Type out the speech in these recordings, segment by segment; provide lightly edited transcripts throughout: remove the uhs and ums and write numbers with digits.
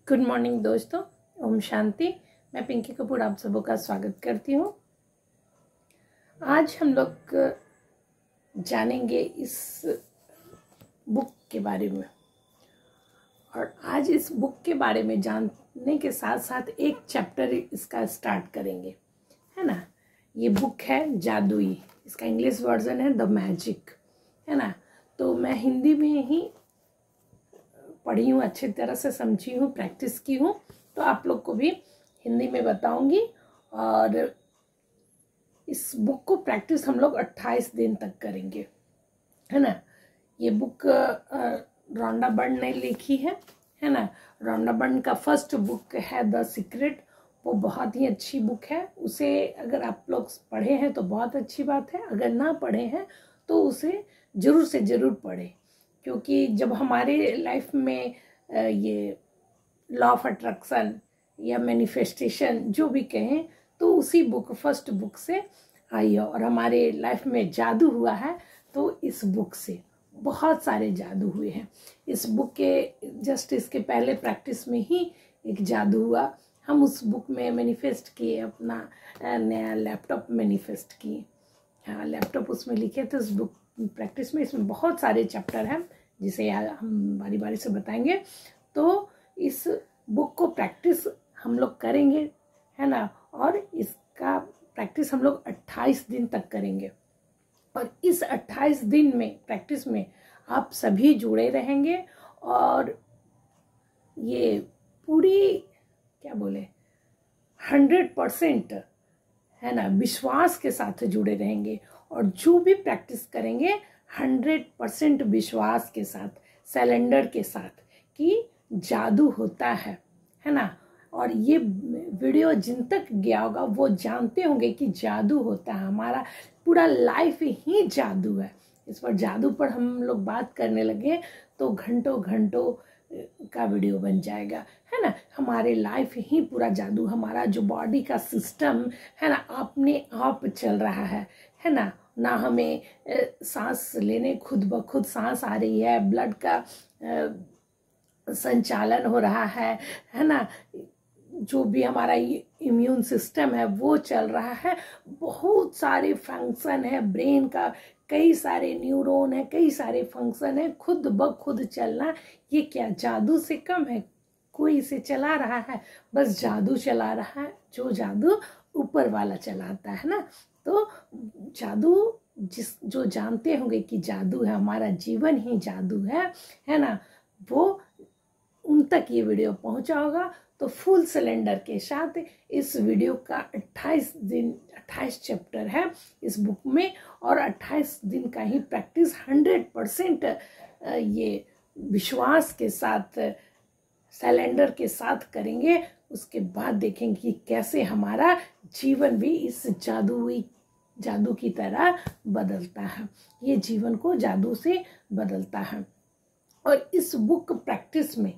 Good morning दोस्तों, ओम शांति। मैं पिंकी कपूर आप सबों का स्वागत करती हूँ। आज हम लोग जानेंगे इस बुक के बारे में, और आज इस बुक के बारे में जानने के साथ साथ एक चैप्टर इसका स्टार्ट करेंगे, है ना। ये बुक है जादुई, इसका इंग्लिश वर्जन है द मैजिक, है ना। तो मैं हिंदी में ही पढ़ी हूँ, अच्छी तरह से समझी हूँ, प्रैक्टिस की हूँ, तो आप लोग को भी हिंदी में बताऊंगी। और इस बुक को प्रैक्टिस हम लोग 28 दिन तक करेंगे, है ना। ये बुक रोंडा बर्न ने लिखी है ना। रोंडा बर्न का फर्स्ट बुक है द सीक्रेट। वो बहुत ही अच्छी बुक है। उसे अगर आप लोग पढ़े हैं तो बहुत अच्छी बात है, अगर ना पढ़े हैं तो उसे जरूर से जरूर पढ़ें, क्योंकि जब हमारे लाइफ में ये लॉ ऑफ अट्रैक्शन या मैनिफेस्टेशन जो भी कहें, तो उसी बुक फर्स्ट बुक से आई है। और हमारे लाइफ में जादू हुआ है तो इस बुक से बहुत सारे जादू हुए हैं। इस बुक के जस्ट इसके पहले प्रैक्टिस में ही एक जादू हुआ। हम उस बुक में मैनिफेस्ट किए, अपना नया लैपटॉप मैनिफेस्ट किए। हाँ, लैपटॉप उसमें लिखे थे उस बुक प्रैक्टिस में। इसमें बहुत सारे चैप्टर हैं जिसे हम बारी बारी से बताएंगे। तो इस बुक को प्रैक्टिस हम लोग करेंगे, है ना। और इसका प्रैक्टिस हम लोग 28 दिन तक करेंगे, और इस 28 दिन में प्रैक्टिस में आप सभी जुड़े रहेंगे। और ये पूरी क्या बोले 100% है ना, विश्वास के साथ जुड़े रहेंगे। और जो भी प्रैक्टिस करेंगे 100% विश्वास के साथ, सरेंडर के साथ कि जादू होता है ना। और ये वीडियो जिन तक गया होगा वो जानते होंगे कि जादू होता है। हमारा पूरा लाइफ ही जादू है। इस पर जादू पर हम लोग बात करने लगे तो घंटों घंटों का वीडियो बन जाएगा, है ना। हमारे लाइफ ही पूरा जादू, हमारा जो बॉडी का सिस्टम है ना अपने आप चल रहा है ना। ना हमें सांस लेने खुद ब खुद सांस आ रही है, ब्लड का संचालन हो रहा है ना। जो भी हमारा इम्यून सिस्टम है वो चल रहा है। बहुत सारे फंक्शन है ब्रेन का, कई सारे न्यूरॉन है, कई सारे फंक्शन है, खुद ब खुद चलना। ये क्या जादू से कम है? कोई इसे चला रहा है? बस जादू चला रहा है, जो जादू ऊपर वाला चलाता है ना। तो जादू जो जानते होंगे कि जादू है, हमारा जीवन ही जादू है ना, वो उन तक ये वीडियो पहुंचा होगा। तो फुल सिलेंडर के साथ इस वीडियो का 28 चैप्टर है इस बुक में, और 28 दिन का ही प्रैक्टिस 100% ये विश्वास के साथ, सिलेंडर के साथ करेंगे। उसके बाद देखेंगे कि कैसे हमारा जीवन भी इस जादू की तरह बदलता है। ये जीवन को जादू से बदलता है। और इस बुक प्रैक्टिस में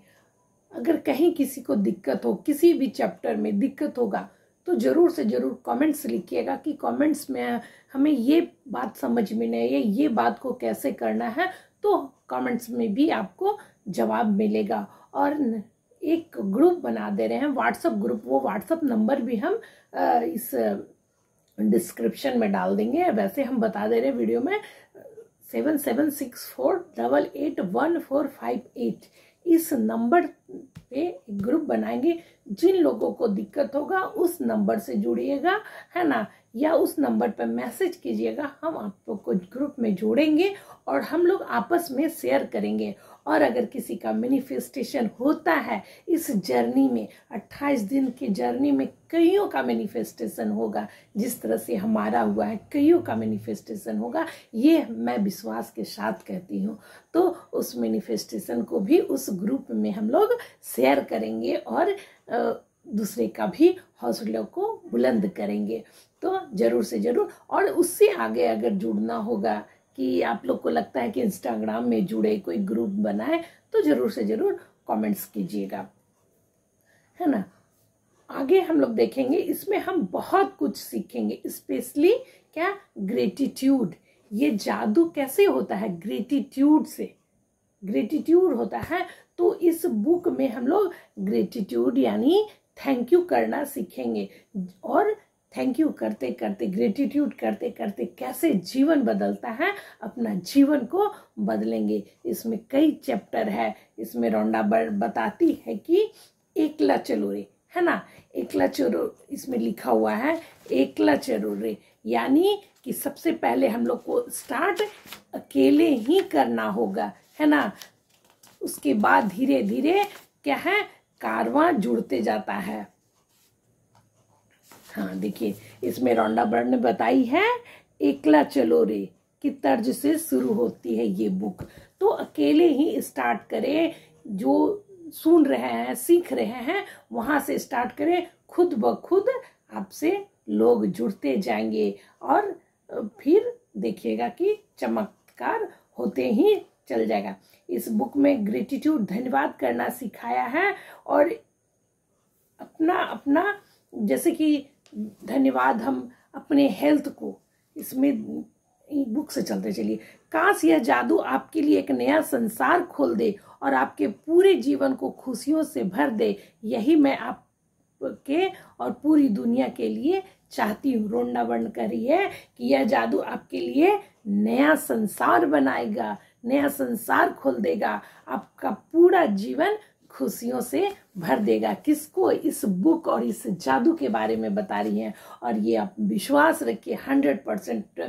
अगर कहीं किसी को दिक्कत हो, किसी भी चैप्टर में दिक्कत होगा, तो जरूर से जरूर कमेंट्स लिखिएगा कि कमेंट्स में हमें ये बात समझ में नहीं है, ये बात को कैसे करना है। तो कमेंट्स में भी आपको जवाब मिलेगा। और एक ग्रुप बना दे रहे हैं, व्हाट्सएप ग्रुप। वो व्हाट्सएप नंबर भी हम इस डिस्क्रिप्शन में डाल देंगे। वैसे हम बता दे रहे हैं वीडियो में 7764881458। इस नंबर पे एक ग्रुप बनाएंगे। जिन लोगों को दिक्कत होगा उस नंबर से जुड़िएगा, है ना, या उस नंबर पर मैसेज कीजिएगा। हम आप लोग को ग्रुप में जोड़ेंगे और हम लोग आपस में शेयर करेंगे। और अगर किसी का मैनिफेस्टेशन होता है इस जर्नी में, 28 दिन की जर्नी में कईयों का मैनिफेस्टेशन होगा, जिस तरह से हमारा हुआ है कईयों का मैनिफेस्टेशन होगा, ये मैं विश्वास के साथ कहती हूँ। तो उस मैनिफेस्टेशन को भी उस ग्रुप में हम लोग शेयर करेंगे और दूसरे का भी हौसलों को बुलंद करेंगे। तो जरूर से जरूर। और उससे आगे अगर जुड़ना होगा कि आप लोग को लगता है कि इंस्टाग्राम में जुड़े, कोई ग्रुप बनाए, तो जरूर से जरूर कमेंट्स कीजिएगा, है ना। आगे हम लोग देखेंगे, इसमें हम बहुत कुछ सीखेंगे, स्पेशली क्या, ग्रेटिट्यूड। ये जादू कैसे होता है? ग्रेटिट्यूड से ग्रेटिट्यूड होता है। तो इस बुक में हम लोग ग्रेटिट्यूड यानी थैंक यू करना सीखेंगे, और थैंक यू करते करते, ग्रेटिट्यूड करते करते कैसे जीवन बदलता है, अपना जीवन को बदलेंगे। इसमें कई चैप्टर है। इसमें रोंडा बताती है कि एकला चलो रे, है ना, एकला चलो इसमें लिखा हुआ है, एकला चलो रे, यानी कि सबसे पहले हम लोग को स्टार्ट अकेले ही करना होगा, है ना। उसके बाद धीरे धीरे क्या है, कारवां जुड़ते जाता है। हाँ देखिए, इसमें रोंडा बर्ड ने बताई है एकला चलो रे की तर्ज से शुरू होती है ये बुक। तो अकेले ही स्टार्ट करें, जो सुन रहे हैं, सीख रहे हैं, वहां से स्टार्ट करें। खुद ब खुद आपसे लोग जुड़ते जाएंगे और फिर देखिएगा कि चमत्कार होते ही चल जाएगा। इस बुक में ग्रेटिट्यूड, धन्यवाद करना सिखाया है, और अपना अपना जैसे कि धन्यवाद हम अपने हेल्थ को, इसमें बुक से चलते चलिए। काश यह जादू आपके लिए एक नया संसार खोल दे और आपके पूरे जीवन को खुशियों से भर दे। यही मैं आपके और पूरी दुनिया के लिए चाहती हूँ। रोंडा बंद करी है कि यह जादू आपके लिए नया संसार बनाएगा, नया संसार खोल देगा, आपका पूरा जीवन खुशियों से भर देगा। किसको? इस बुक और इस जादू के बारे में बता रही हैं। और ये आप विश्वास रखिए, 100%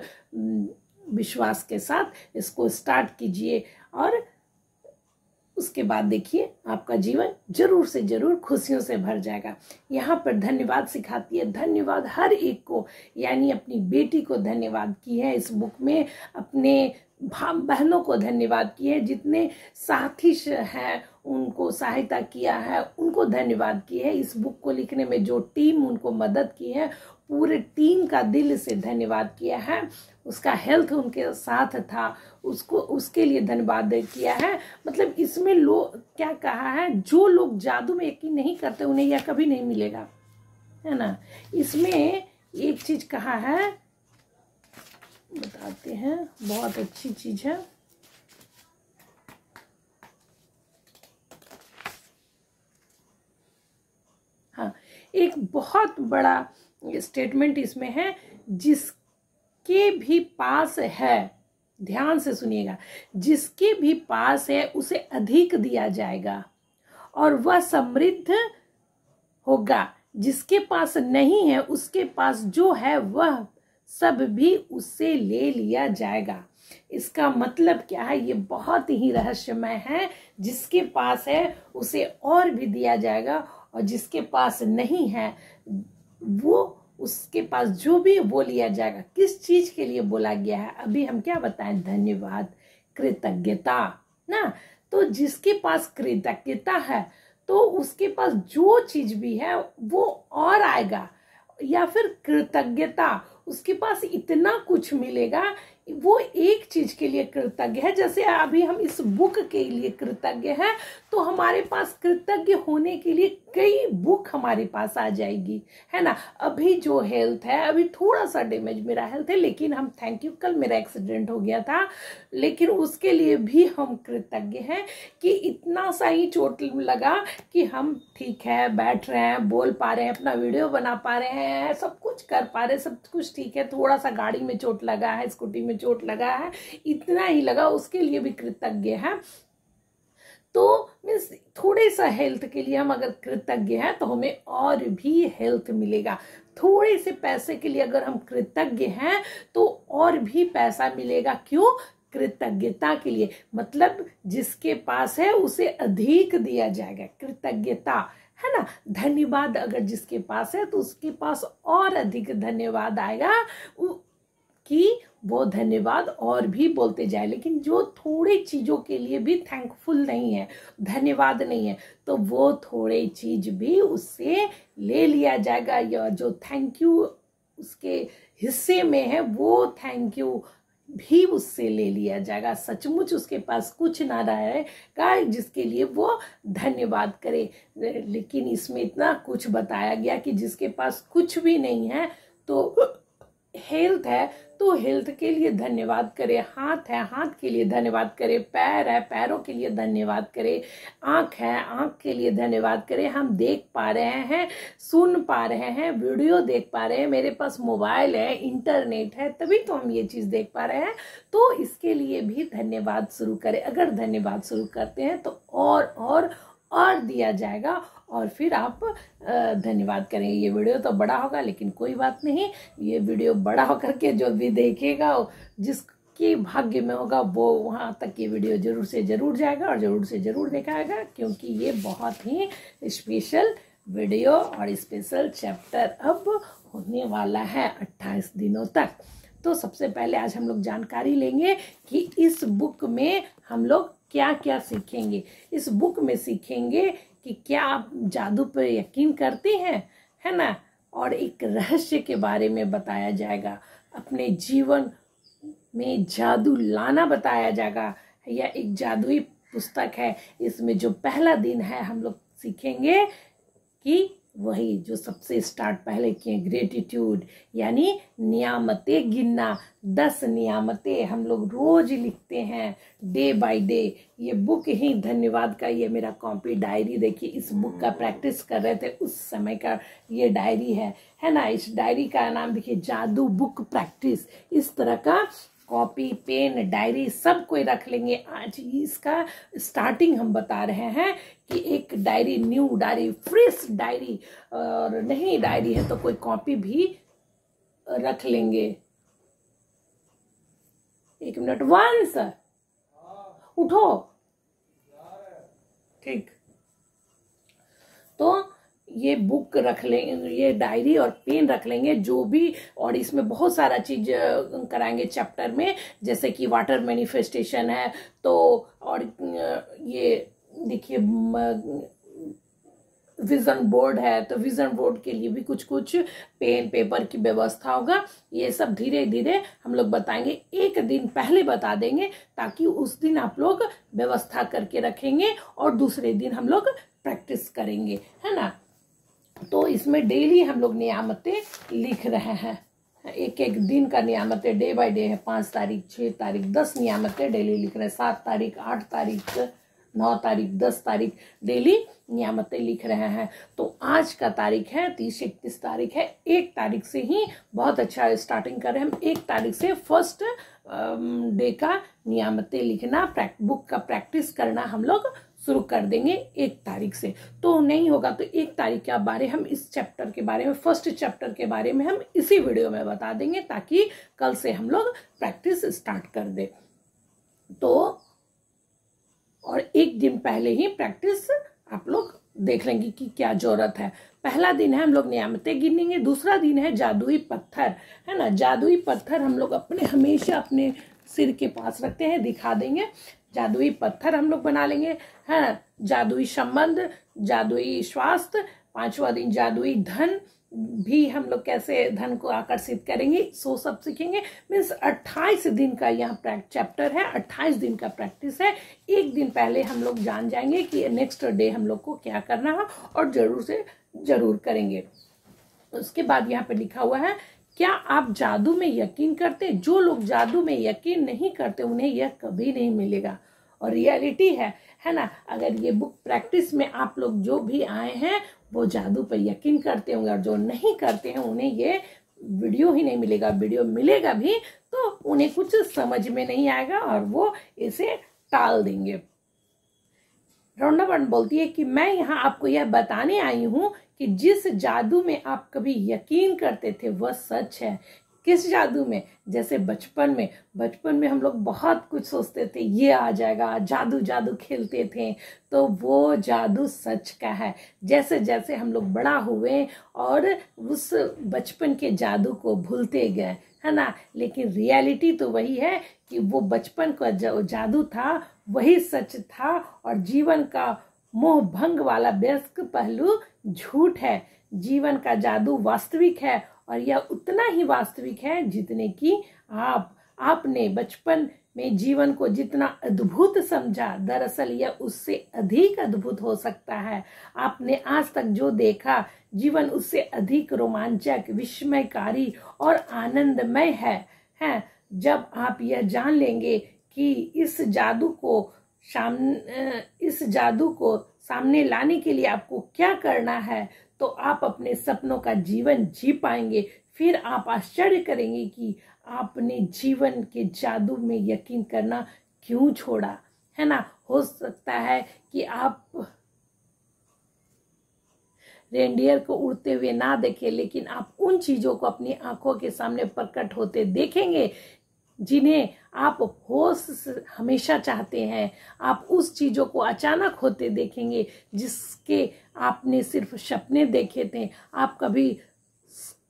विश्वास के साथ इसको स्टार्ट कीजिए, और उसके बाद देखिए आपका जीवन जरूर से जरूर खुशियों से भर जाएगा। यहाँ पर धन्यवाद सिखाती है, धन्यवाद हर एक को, यानी अपनी बेटी को धन्यवाद की है इस बुक में, अपने बहनों को धन्यवाद की है, जितने साथी हैं उनको सहायता किया है उनको धन्यवाद की है। इस बुक को लिखने में जो टीम उनको मदद की है, पूरे टीम का दिल से धन्यवाद किया है। उसका हेल्थ उनके साथ था, उसको उसके लिए धन्यवाद किया है। मतलब इसमें लोग क्या कहा है, जो लोग जादू में यकीन नहीं करते उन्हें यह कभी नहीं मिलेगा, है ना। इसमें एक चीज कहा है, बताते हैं, बहुत अच्छी चीज है। हाँ, एक बहुत बड़ा स्टेटमेंट इसमें है, जिसके भी पास है, ध्यान से सुनिएगा, जिसके भी पास है उसे अधिक दिया जाएगा और वह समृद्ध होगा। जिसके पास नहीं है उसके पास जो है वह सब भी उससे ले लिया जाएगा। इसका मतलब क्या है, ये बहुत ही रहस्यमय है। जिसके पास है उसे और भी दिया जाएगा, और जिसके पास नहीं है वो, उसके पास जो भी वो लिया जाएगा। किस चीज के लिए बोला गया है, अभी हम क्या बताएं, धन्यवाद, कृतज्ञता ना। तो जिसके पास कृतज्ञता है तो उसके पास जो चीज भी है वो और आएगा, या फिर कृतज्ञता, उसके पास इतना कुछ मिलेगा। वो एक चीज के लिए कृतज्ञ है, जैसे अभी हम इस बुक के लिए कृतज्ञ हैं, तो हमारे पास कृतज्ञ होने के लिए कई बुक हमारे पास आ जाएगी, है ना। अभी जो हेल्थ है, अभी थोड़ा सा डैमेज मेरा हेल्थ है, लेकिन हम थैंक यू, कल मेरा एक्सीडेंट हो गया था, लेकिन उसके लिए भी हम कृतज्ञ हैं कि इतना सा ही चोट लगा कि हम ठीक है, बैठ रहे हैं, बोल पा रहे हैं, अपना वीडियो बना पा रहे हैं, सब कुछ कर पा रहे हैं, सब कुछ ठीक है। थोड़ा सा गाड़ी में चोट लगा है, स्कूटी में चोट लगा है, इतना ही लगा, उसके लिए भी कृतज्ञ है। तो मीन्स थोड़े सा हेल्थ के लिए हम अगर कृतज्ञ हैं तो हमें और भी हेल्थ मिलेगा। थोड़े से पैसे के लिए अगर हम कृतज्ञ हैं तो और भी पैसा मिलेगा। क्यों? कृतज्ञता के लिए। मतलब जिसके पास है उसे अधिक दिया जाएगा, कृतज्ञता, है ना। धन्यवाद अगर जिसके पास है तो उसके पास और अधिक धन्यवाद आएगा कि वो धन्यवाद और भी बोलते जाए। लेकिन जो थोड़ी चीजों के लिए भी थैंकफुल नहीं है, धन्यवाद नहीं है, तो वो थोड़ी चीज भी उससे ले लिया जाएगा, या जो थैंक यू उसके हिस्से में है वो थैंक यू भी उससे ले लिया जाएगा। सचमुच उसके पास कुछ ना रहेगा जिसके लिए वो धन्यवाद करे। लेकिन इसमें इतना कुछ बताया गया कि जिसके पास कुछ भी नहीं है तो हेल्थ है तो हेल्थ के लिए धन्यवाद करें, हाथ है हाथ के लिए धन्यवाद करें, पैर है पैरों के लिए धन्यवाद करें, आँख है आँख के लिए धन्यवाद करें, हम देख पा रहे हैं, सुन पा रहे हैं, वीडियो देख पा रहे हैं, मेरे पास मोबाइल है, इंटरनेट है, तभी तो हम ये चीज़ देख पा रहे हैं। तो इसके लिए भी धन्यवाद शुरू करें। अगर धन्यवाद शुरू करते हैं तो और दिया जाएगा और फिर आप धन्यवाद करेंगे। ये वीडियो तो बड़ा होगा लेकिन कोई बात नहीं, ये वीडियो बड़ा होकर के जो भी देखेगा, जिसके भाग्य में होगा वो वहाँ तक ये वीडियो जरूर से जरूर जाएगा और जरूर से जरूर दिखाएगा, क्योंकि ये बहुत ही स्पेशल वीडियो और स्पेशल चैप्टर अब होने वाला है 28 दिनों तक। तो सबसे पहले आज हम लोग जानकारी लेंगे कि इस बुक में हम लोग क्या क्या सीखेंगे। इस बुक में सीखेंगे कि क्या आप जादू पर यकीन करते हैं, है ना, और एक रहस्य के बारे में बताया जाएगा, अपने जीवन में जादू लाना बताया जाएगा। यह एक जादुई पुस्तक है। इसमें जो पहला दिन है हम लोग सीखेंगे कि वही जो सबसे स्टार्ट पहले किए, ग्रेटिट्यूड, यानी नियामतें गिनना। 10 नियामतें हम लोग रोज लिखते हैं डे बाय डे। ये बुक ही धन्यवाद का, ये मेरा कॉपी डायरी देखिए, इस बुक का प्रैक्टिस कर रहे थे उस समय का ये डायरी है ना। इस डायरी का नाम देखिए, जादू बुक प्रैक्टिस। इस तरह का कॉपी पेन डायरी सब कोई रख लेंगे। आज इसका स्टार्टिंग हम बता रहे हैं कि एक diary, new diary, fresh diary, और नहीं डायरी है तो कोई कॉपी भी रख लेंगे। एक मिनट, वंस उठो, ठीक। तो ये बुक रख लेंगे, ये डायरी और पेन रख लेंगे जो भी, और इसमें बहुत सारा चीज कराएंगे चैप्टर में, जैसे कि वाटर मैनिफेस्टेशन है तो, और ये देखिए विजन बोर्ड है तो विजन बोर्ड के लिए भी कुछ कुछ पेन पेपर की व्यवस्था होगा। ये सब धीरे धीरे हम लोग बताएंगे, एक दिन पहले बता देंगे ताकि उस दिन आप लोग व्यवस्था करके रखेंगे और दूसरे दिन हम लोग प्रैक्टिस करेंगे, है ना। तो इसमें डेली हम लोग नियामतें लिख रहे हैं, एक एक दिन का नियामतें डे बाय डे है। 5 तारीख 6 तारीख 10 नियामतें डेली लिख रहे हैं, 7 तारीख 8 तारीख 9 तारीख 10 तारीख डेली नियामतें लिख रहे हैं। तो आज का तारीख है 30-31 तारीख है, 1 तारीख से ही बहुत अच्छा स्टार्टिंग कर रहे हैं हम। 1 तारीख से फर्स्ट डे का नियामतें लिखना, बुक का प्रैक्टिस करना हम लोग शुरू कर देंगे 1 तारीख से। तो नहीं होगा तो 1 तारीख के बारे हम इस चैप्टर के बारे में, फर्स्ट चैप्टर के बारे में हम इसी वीडियो में बता देंगे ताकि कल से हम लोग प्रैक्टिस स्टार्ट कर दे। तो और 1 दिन पहले ही प्रैक्टिस आप लोग देख लेंगे कि क्या जरूरत है। पहला दिन है हम लोग नियामतें गिनेंगे, दूसरा दिन है जादुई पत्थर, है ना। जादुई पत्थर हम लोग हमेशा अपने सिर के पास रखते हैं, दिखा देंगे। जादुई पत्थर हम लोग बना लेंगे, है। जादुई संबंध, जादुई स्वास्थ्य, 5वां दिन जादुई धन भी हम लोग कैसे धन को आकर्षित करेंगे, सो सब सीखेंगे। मीन्स 28 दिन का यहाँ चैप्टर है, 28 दिन का प्रैक्टिस है। 1 दिन पहले हम लोग जान जाएंगे कि नेक्स्ट डे हम लोग को क्या करना है और जरूर से जरूर करेंगे। उसके बाद यहाँ पे लिखा हुआ है, क्या आप जादू में यकीन करते? जो लोग जादू में यकीन नहीं करते उन्हें यह कभी नहीं मिलेगा। और रियलिटी है ना। अगर ये बुक प्रैक्टिस में आप लोग जो भी आए हैं वो जादू पर यकीन करते होंगे, और जो नहीं करते हैं उन्हें ये वीडियो ही नहीं मिलेगा। वीडियो मिलेगा भी तो उन्हें कुछ समझ में नहीं आएगा और वो इसे टाल देंगे। रौंडावन बोलती है कि मैं यहाँ आपको यह बताने आई हूँ कि जिस जादू में आप कभी यकीन करते थे वह सच है। किस जादू में? जैसे बचपन में हम लोग बहुत कुछ सोचते थे, ये आ जाएगा, जादू जादू खेलते थे, तो वो जादू सच का है। जैसे जैसे हम लोग बड़ा हुए और उस बचपन के जादू को भूलते गए, है ना। लेकिन रियलिटी तो वही है कि वो बचपन का जो जादू था वही सच था, और जीवन का मोह भंग वाला व्यस्क पहलू झूठ है। जीवन का जादू वास्तविक है, और यह उतना ही वास्तविक है जितने कि आपने बचपन में जीवन को जितना अद्भुत समझा, दरअसल यह उससे अधिक अद्भुत हो सकता है। आपने आज तक जो देखा, जीवन उससे अधिक रोमांचक, विस्मयकारी और आनंदमय है। जब आप यह जान लेंगे कि इस जादू को सामने लाने के लिए आपको क्या करना है, तो आप अपने सपनों का जीवन जी पाएंगे। फिर आप आश्चर्य करेंगे कि आपने जीवन के जादू में यकीन करना क्यों छोड़ा, है ना। हो सकता है कि आप रेंडियर को उड़ते हुए ना देखें, लेकिन आप उन चीजों को अपनी आंखों के सामने प्रकट होते देखेंगे जिन्हें आप होश हमेशा चाहते हैं। आप उस चीजों को अचानक होते देखेंगे जिसके आपने सिर्फ सपने देखे थे। आप कभी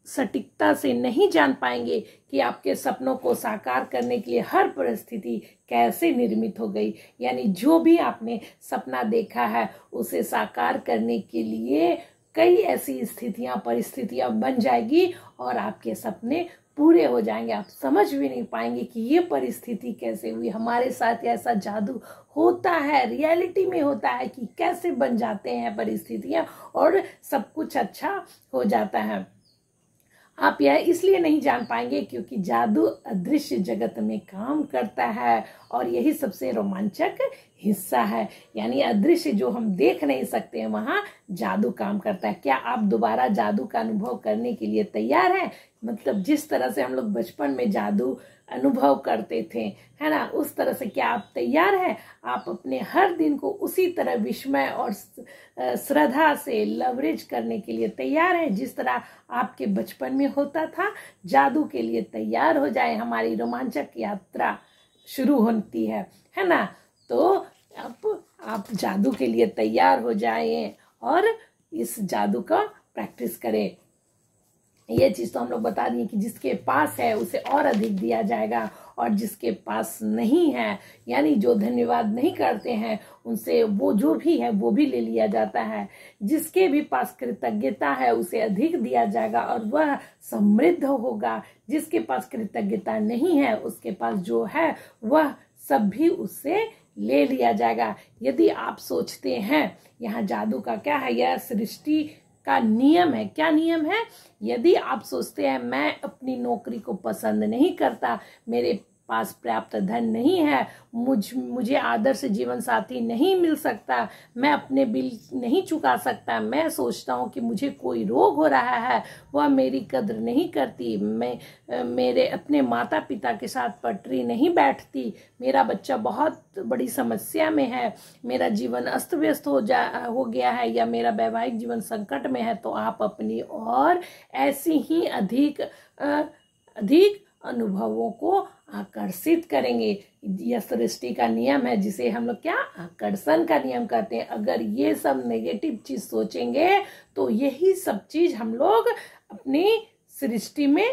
सटीकता से नहीं जान पाएंगे कि आपके सपनों को साकार करने के लिए हर परिस्थिति कैसे निर्मित हो गई। यानी जो भी आपने सपना देखा है, उसे साकार करने के लिए कई ऐसी स्थितियां, परिस्थितियां बन जाएगी और आपके सपने पूरे हो जाएंगे। आप समझ भी नहीं पाएंगे कि ये परिस्थिति कैसे हुई। हमारे साथ ऐसा जादू होता है, रियलिटी में होता है कि कैसे बन जाते हैं परिस्थितियां और सब कुछ अच्छा हो जाता है। आप यह इसलिए नहीं जान पाएंगे क्योंकि जादू अदृश्य जगत में काम करता है और यही सबसे रोमांचक हिस्सा है। यानी अदृश्य जो हम देख नहीं सकते हैं, वहां जादू काम करता है। क्या आप दोबारा जादू का अनुभव करने के लिए तैयार हैं? मतलब जिस तरह से हम लोग बचपन में जादू अनुभव करते थे, है ना, उस तरह से क्या आप तैयार हैं? आप अपने हर दिन को उसी तरह विस्मय और श्रद्धा से लवरेज करने के लिए तैयार हैं जिस तरह आपके बचपन में होता था? जादू के लिए तैयार हो जाए, हमारी रोमांचक यात्रा शुरू होती है ना। तो आप जादू के लिए तैयार हो जाएं और इस जादू का प्रैक्टिस करें। ये चीज तो हम लोग बता दिए कि जिसके पास है उसे और अधिक दिया जाएगा और जिसके पास नहीं है, यानी जो धन्यवाद नहीं करते हैं, उनसे वो जो भी है वो भी ले लिया जाता है। जिसके भी पास कृतज्ञता है उसे अधिक दिया जाएगा और वह समृद्ध होगा। जिसके पास कृतज्ञता नहीं है, उसके पास जो है वह सब भी उससे ले लिया जाएगा। यदि आप सोचते हैं यहाँ जादू का क्या है, यह सृष्टि का नियम है। क्या नियम है? यदि आप सोचते हैं मैं अपनी नौकरी को पसंद नहीं करता, मेरे पास पर्याप्त धन नहीं है, मुझे आदर्श जीवन साथी नहीं मिल सकता, मैं अपने बिल नहीं चुका सकता, मैं सोचता हूँ कि मुझे कोई रोग हो रहा है, वह मेरी कद्र नहीं करती, मैं मेरे अपने माता पिता के साथ पटरी नहीं बैठती, मेरा बच्चा बहुत बड़ी समस्या में है, मेरा जीवन अस्त व्यस्त हो गया है या मेरा वैवाहिक जीवन संकट में है, तो आप अपनी और ऐसी ही अधिक अनुभवों को आकर्षित करेंगे। यह सृष्टि का नियम है जिसे हम लोग क्या आकर्षण का नियम कहते हैं। अगर ये सब नेगेटिव चीज सोचेंगे तो यही सब चीज हम लोग अपनी सृष्टि में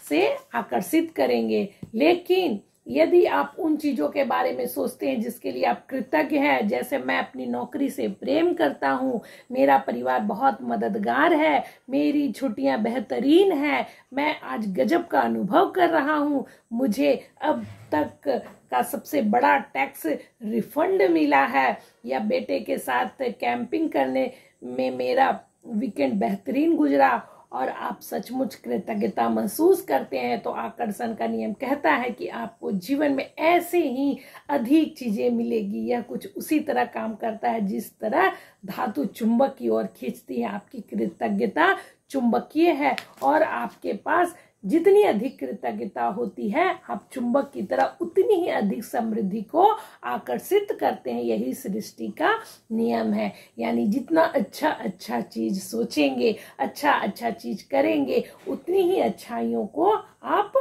से आकर्षित करेंगे। लेकिन यदि आप उन चीजों के बारे में सोचते हैं जिसके लिए आप कृतज्ञ हैं, जैसे मैं अपनी नौकरी से प्रेम करता हूँ, मेरा परिवार बहुत मददगार है, मेरी छुट्टियां बेहतरीन है, मैं आज गजब का अनुभव कर रहा हूँ, मुझे अब तक का सबसे बड़ा टैक्स रिफंड मिला है, या बेटे के साथ कैंपिंग करने में मेरा वीकेंड बेहतरीन गुजरा, और आप सचमुच कृतज्ञता महसूस करते हैं, तो आकर्षण का नियम कहता है कि आपको जीवन में ऐसे ही अधिक चीजें मिलेगी। यह कुछ उसी तरह काम करता है जिस तरह धातु चुंबक की ओर खींचती है। आपकी कृतज्ञता चुंबकीय है और आपके पास जितनी अधिक कृतज्ञता होती है, आप चुंबक की तरह उतनी ही अधिक समृद्धि को आकर्षित करते हैं। यही सृष्टि का नियम है। यानी जितना अच्छा चीज सोचेंगे, अच्छा चीज करेंगे, उतनी ही अच्छाइयों को आप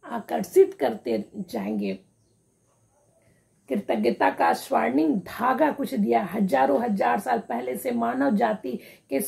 आकर्षित करते जाएंगे। कृतज्ञता का स्वर्णिम धागा कुछ दिया। हजार साल पहले से मानव जाति के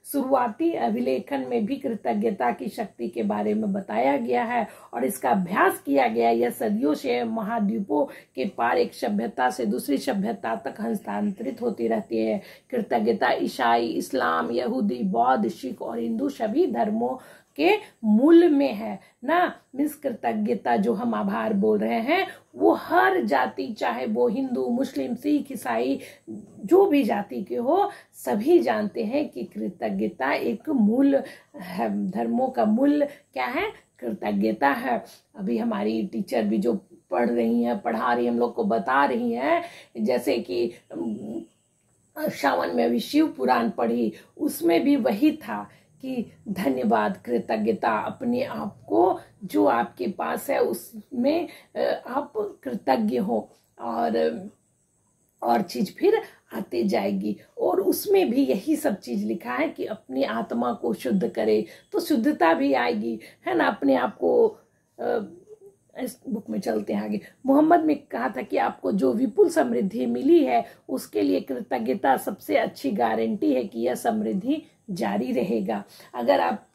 शुरुआती अभिलेखन में भी कृतज्ञता की शक्ति के बारे में बताया गया है और इसका अभ्यास किया गया। यह सदियों से महाद्वीपों के पार एक सभ्यता से दूसरी सभ्यता तक हस्तांतरित होती रहती है। कृतज्ञता ईसाई, इस्लाम, यहूदी, बौद्ध, सिख और हिंदू सभी धर्मों आपके मूल में है ना। मीन्स कृतज्ञता जो हम आभार बोल रहे हैं वो हर जाति, चाहे वो हिंदू, मुस्लिम, सिख, ईसाई, जो भी जाति के हो, सभी जानते हैं कि कृतज्ञता एक मूल है। धर्मों का मूल क्या है? कृतज्ञता है। अभी हमारी टीचर भी जो पढ़ रही हैं, पढ़ा रही, हम लोग को बता रही हैं, जैसे कि श्रावण में अभी शिव पुराण पढ़ी, उसमें भी वही था कि धन्यवाद, कृतज्ञता, अपने आप को जो आपके पास है उसमें आप कृतज्ञ हो, और चीज फिर आते जाएगी। और उसमें भी यही सब चीज लिखा है कि अपनी आत्मा को शुद्ध करे तो शुद्धता भी आएगी, है ना। अपने आप को इस बुक में चलते हैं आगे। मोहम्मद में कहा था कि आपको जो विपुल समृद्धि मिली है उसके लिए कृतज्ञता सबसे अच्छी गारंटी है कि यह समृद्धि जारी रहेगा। अगर आप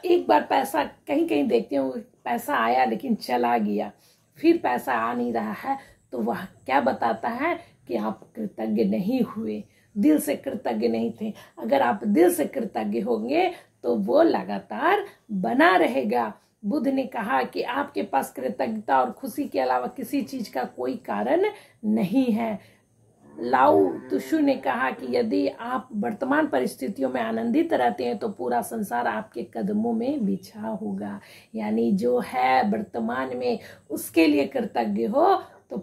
एक बार पैसा कहीं कहीं देखते हो, पैसा आया लेकिन चला गया, फिर पैसा आ नहीं रहा है, तो वह क्या बताता है कि आप कृतज्ञ नहीं हुए, दिल से कृतज्ञ नहीं थे। अगर आप दिल से कृतज्ञ होंगे तो वो लगातार बना रहेगा। बुद्ध ने कहा कि आपके पास कृतज्ञता और खुशी के अलावा किसी चीज का कोई कारण नहीं है। लाओ त्सु ने कहा कि यदि आप वर्तमान परिस्थितियों में आनंदित रहते हैं तो पूरा संसार आपके कदमों में बिछा होगा। यानी जो है वर्तमान में उसके लिए कृतज्ञ हो तो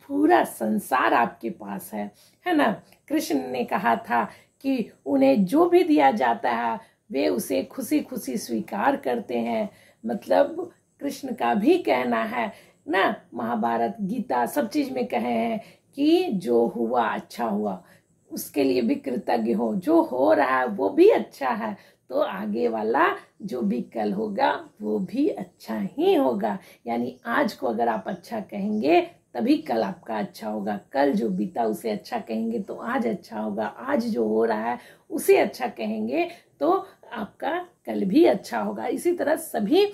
पूरा संसार आपके पास है ना। कृष्ण ने कहा था कि उन्हें जो भी दिया जाता है वे उसे खुशी खुशी स्वीकार करते हैं। मतलब कृष्ण का भी कहना है ना, महाभारत, गीता, सब चीज में कहे हैं कि जो हुआ अच्छा हुआ, उसके लिए भी कृतज्ञ हो। जो हो रहा है वो भी अच्छा है, तो आगे वाला जो भी कल होगा वो भी अच्छा ही होगा। यानी आज को अगर आप अच्छा कहेंगे तभी कल आपका अच्छा होगा। कल जो बीता उसे अच्छा कहेंगे तो आज अच्छा होगा। आज जो हो रहा है उसे अच्छा कहेंगे तो आपका कल भी अच्छा होगा। इसी तरह सभी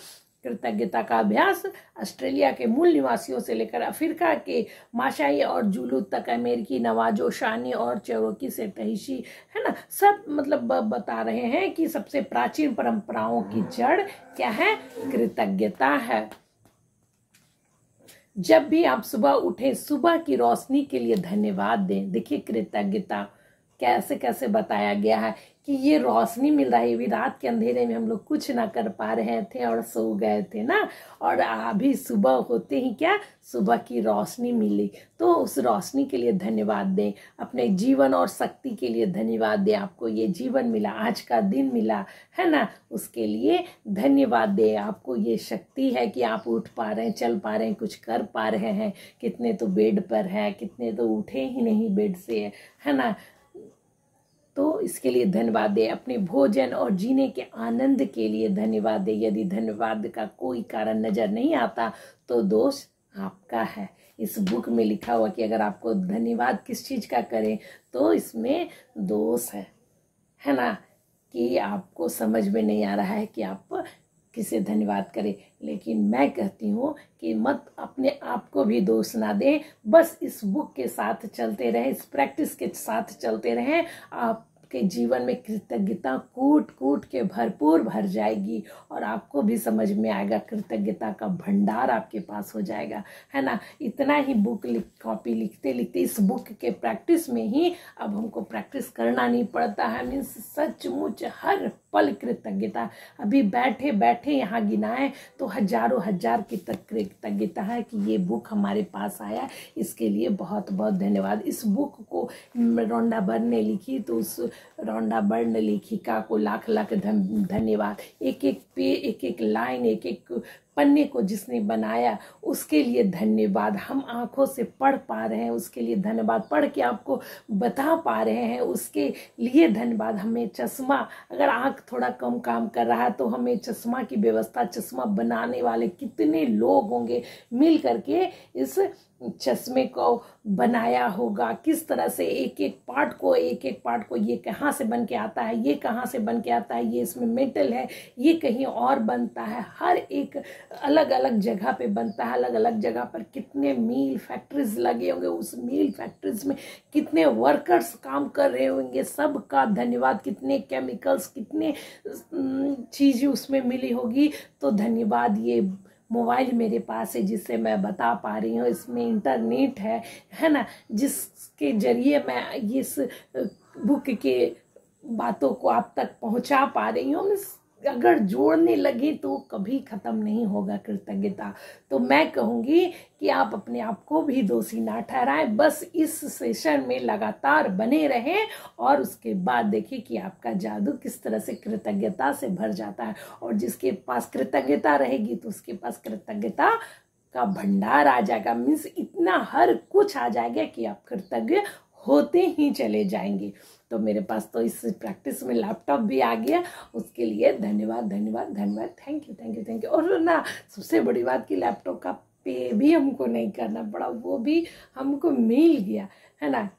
कृतज्ञता का अभ्यास ऑस्ट्रेलिया के मूल निवासियों से लेकर अफ्रीका के माशाई और जुलू तक, अमेरिकी नवाजो, शानी और चेरोकी से तहिशी, है ना, सब मतलब बता रहे हैं कि सबसे प्राचीन परंपराओं की जड़ क्या है? कृतज्ञता है। जब भी आप सुबह उठे, सुबह की रोशनी के लिए धन्यवाद दें। देखिए कृतज्ञता कैसे कैसे बताया गया है कि ये रोशनी मिल रही है। अभी रात के अंधेरे में हम लोग कुछ ना कर पा रहे थे और सो गए थे ना, और अभी सुबह होते ही क्या, सुबह की रोशनी मिली, तो उस रोशनी के लिए धन्यवाद दें। अपने जीवन और शक्ति के लिए धन्यवाद दें। आपको ये जीवन मिला, आज का दिन मिला, है ना, उसके लिए धन्यवाद दें। आपको ये शक्ति है कि आप उठ पा रहे हैं, चल पा रहे हैं, कुछ कर पा रहे हैं। कितने तो बेड पर हैं, कितने तो उठे ही नहीं बेड से, है ना। तो इसके लिए धन्यवाद दे। अपने भोजन और जीने के आनंद के लिए धन्यवाद दे। यदि धन्यवाद का कोई कारण नजर नहीं आता तो दोष आपका है। इस बुक में लिखा हुआ कि अगर आपको धन्यवाद किस चीज का करें तो इसमें दोष है ना, कि आपको समझ में नहीं आ रहा है कि आप किसे धन्यवाद करें। लेकिन मैं कहती हूँ कि मत अपने आप को भी दोष ना दें, बस इस बुक के साथ चलते रहें, इस प्रैक्टिस के साथ चलते रहें। आपके जीवन में कृतज्ञता कूट कूट के भरपूर भर जाएगी और आपको भी समझ में आएगा, कृतज्ञता का भंडार आपके पास हो जाएगा, है ना। इतना ही बुक कॉपी लिखते लिखते इस बुक के प्रैक्टिस में ही अब हमको प्रैक्टिस करना नहीं पड़ता है। मीन्स सचमुच हर पल कृतज्ञता। अभी बैठे बैठे यहाँ गिनाए तो हजारों हजार की तक कृतज्ञता है कि ये बुक हमारे पास आया, इसके लिए बहुत बहुत धन्यवाद। इस बुक को रोंडा बर्न ने लिखी तो उस रोंडा बर्न लेखिका को लाख लाख धन्यवाद। एक एक लाइन, एक एक पन्ने को जिसने बनाया उसके लिए धन्यवाद। हम आंखों से पढ़ पा रहे हैं उसके लिए धन्यवाद। पढ़ के आपको बता पा रहे हैं उसके लिए धन्यवाद। हमें चश्मा, अगर आंख थोड़ा कम काम कर रहा है तो हमें चश्मा की व्यवस्था, चश्मा बनाने वाले कितने लोग होंगे मिल करके इस चश्मे को बनाया होगा, किस तरह से एक एक पार्ट को ये कहाँ से बन के आता है, ये कहाँ से बन के आता है, ये इसमें मेटल है, ये कहीं और बनता है, हर एक अलग अलग जगह पे बनता है। अलग अलग जगह पर कितने मील फैक्ट्रीज लगे होंगे, उस मील फैक्ट्रीज में कितने वर्कर्स काम कर रहे होंगे, सबका धन्यवाद। कितने केमिकल्स, कितने चीज़ें उसमें मिली होगी, तो धन्यवाद। ये मोबाइल मेरे पास है जिससे मैं बता पा रही हूँ, इसमें इंटरनेट है ना, जिसके जरिए मैं इस बुक के बातों को आप तक पहुँचा पा रही हूँ। अगर जोड़ने लगे तो कभी ख़त्म नहीं होगा कृतज्ञता। तो मैं कहूँगी कि आप अपने आप को भी दोषी ना ठहराएं, बस इस सेशन में लगातार बने रहें और उसके बाद देखिए कि आपका जादू किस तरह से कृतज्ञता से भर जाता है। और जिसके पास कृतज्ञता रहेगी तो उसके पास कृतज्ञता का भंडार आ जाएगा। मीन्स इतना हर कुछ आ जाएगा कि आप कृतज्ञ होते ही चले जाएंगे। तो मेरे पास तो इस प्रैक्टिस में लैपटॉप भी आ गया, उसके लिए धन्यवाद धन्यवाद धन्यवाद, thank you thank you thank you. और ना सबसे बड़ी बात कि लैपटॉप का पे भी हमको नहीं करना पड़ा, वो भी हमको मिल गया, है ना।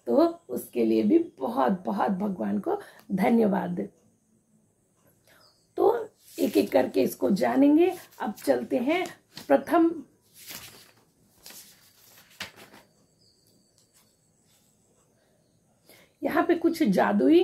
तो उसके लिए भी बहुत बहुत भगवान को धन्यवाद। तो एक एक करके इसको जानेंगे। अब चलते हैं प्रथम यहाँ पे कुछ जादुई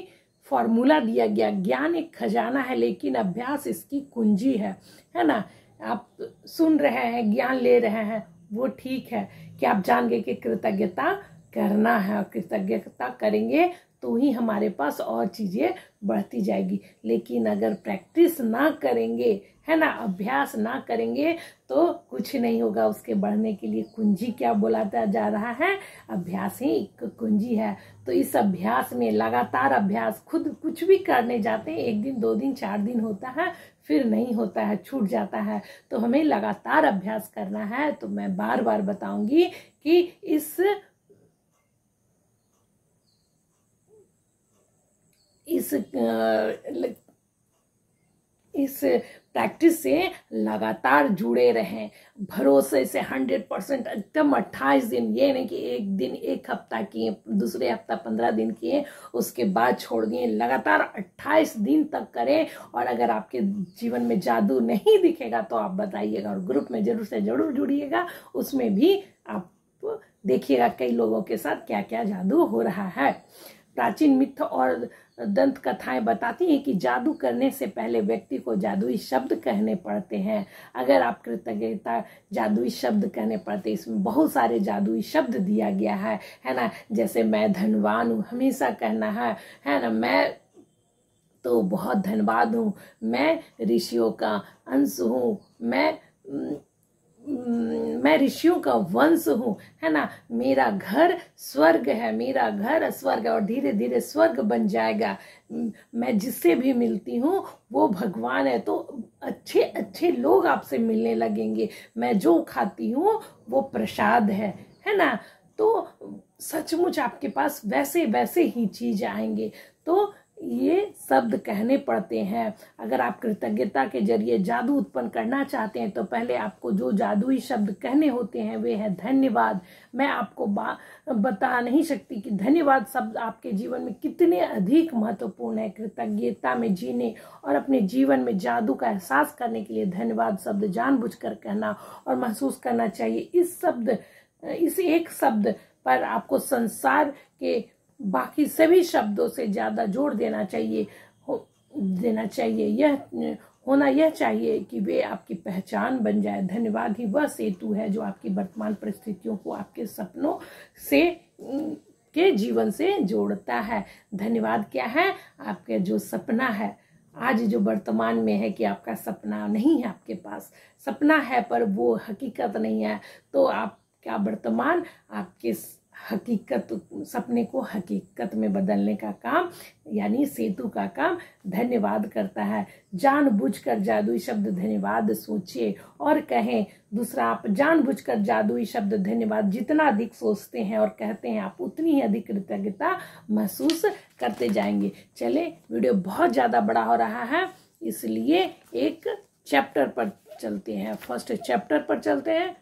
फॉर्मूला दिया गया। ज्ञान एक खजाना है लेकिन अभ्यास इसकी कुंजी है ना। आप सुन रहे हैं, ज्ञान ले रहे हैं, वो ठीक है कि आप जान गए कि कृतज्ञता करना है, और कृतज्ञता करेंगे तो ही हमारे पास और चीज़ें बढ़ती जाएगी। लेकिन अगर प्रैक्टिस ना करेंगे, है ना, अभ्यास ना करेंगे तो कुछ नहीं होगा। उसके बढ़ने के लिए कुंजी क्या बोलाता जा रहा है, अभ्यास ही एक कुंजी है। तो इस अभ्यास में लगातार अभ्यास, खुद कुछ भी करने जाते हैं, 1 दिन 2 दिन 4 दिन होता है, फिर नहीं होता है, छूट जाता है। तो हमें लगातार अभ्यास करना है। तो मैं बार बार बताऊंगी कि इस प्रैक्टिस से लगातार जुड़े रहें, भरोसे से 100%, एकदम 28 दिन। ये नहीं कि एक दिन, एक हफ्ता किए, दूसरे हफ्ता 15 दिन किए, उसके बाद छोड़ दिए। लगातार 28 दिन तक करें। और अगर आपके जीवन में जादू नहीं दिखेगा तो आप बताइएगा, और ग्रुप में जरूर से जरूर जुड़िएगा। उसमें भी आप देखिएगा कई लोगों के साथ क्या क्या जादू हो रहा है। प्राचीन मिथ और दंत कथाएं बताती हैं कि जादू करने से पहले व्यक्ति को जादुई शब्द कहने पड़ते हैं। अगर आप कृतज्ञता, जादुई शब्द कहने पड़ते, इसमें बहुत सारे जादुई शब्द दिया गया है ना। जैसे मैं धनवान हूँ, हमेशा कहना है ना। मैं तो बहुत धनवाद हूँ, मैं ऋषियों का अंश हूँ, मैं ऋषियों का वंश हूँ, है ना। मेरा घर स्वर्ग है, मेरा घर स्वर्ग है, और धीरे धीरे स्वर्ग बन जाएगा। मैं जिससे भी मिलती हूँ वो भगवान है। तो अच्छे अच्छे लोग आपसे मिलने लगेंगे। मैं जो खाती हूँ वो प्रसाद है ना। तो सचमुच आपके पास वैसे वैसे ही चीज आएंगे। तो ये शब्द कहने पड़ते हैं। अगर आप कृतज्ञता के जरिए जादू उत्पन्न करना चाहते हैं तो पहले आपको जो जादुई शब्द कहने होते हैं वे है धन्यवाद। मैं आपको बता नहीं सकती कि धन्यवाद शब्द आपके जीवन में कितने अधिक महत्वपूर्ण है। कृतज्ञता में जीने और अपने जीवन में जादू का एहसास करने के लिए धन्यवाद शब्द जानबूझकर कहना और महसूस करना चाहिए। इस एक शब्द पर आपको संसार के बाकी सभी शब्दों से ज्यादा जोर देना चाहिए। यह होना यह चाहिए कि वे आपकी पहचान बन जाए। धन्यवाद ही वह सेतु है जो आपकी वर्तमान परिस्थितियों को आपके सपनों से के जीवन से जोड़ता है। धन्यवाद क्या है, आपके जो सपना है आज जो वर्तमान में है, कि आपका सपना नहीं है, आपके पास सपना है पर वो हकीकत नहीं है। तो आपका वर्तमान आपके हकीकत, सपने को हकीकत में बदलने का काम, यानी सेतु का काम धन्यवाद करता है। जानबूझकर जादुई शब्द धन्यवाद सोचिए और कहें। दूसरा, आप जानबूझकर जादुई शब्द धन्यवाद जितना अधिक सोचते हैं और कहते हैं, आप उतनी ही अधिक कृतज्ञता महसूस करते जाएंगे। चले, वीडियो बहुत ज़्यादा बड़ा हो रहा है, इसलिए एक चैप्टर पर चलते हैं। फर्स्ट चैप्टर पर चलते हैं।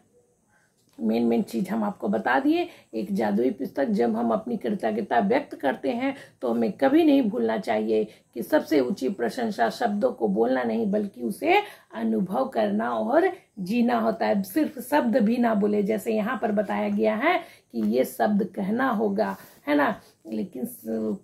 मेन चीज़ हम आपको बता दिए। एक जादुई पुस्तक, जब हम अपनी कृतज्ञता व्यक्त करते हैं तो हमें कभी नहीं भूलना चाहिए कि सबसे ऊंची प्रशंसा शब्दों को बोलना नहीं बल्कि उसे अनुभव करना और जीना होता है। सिर्फ शब्द भी ना बोले, जैसे यहाँ पर बताया गया है कि ये शब्द कहना होगा, है ना, लेकिन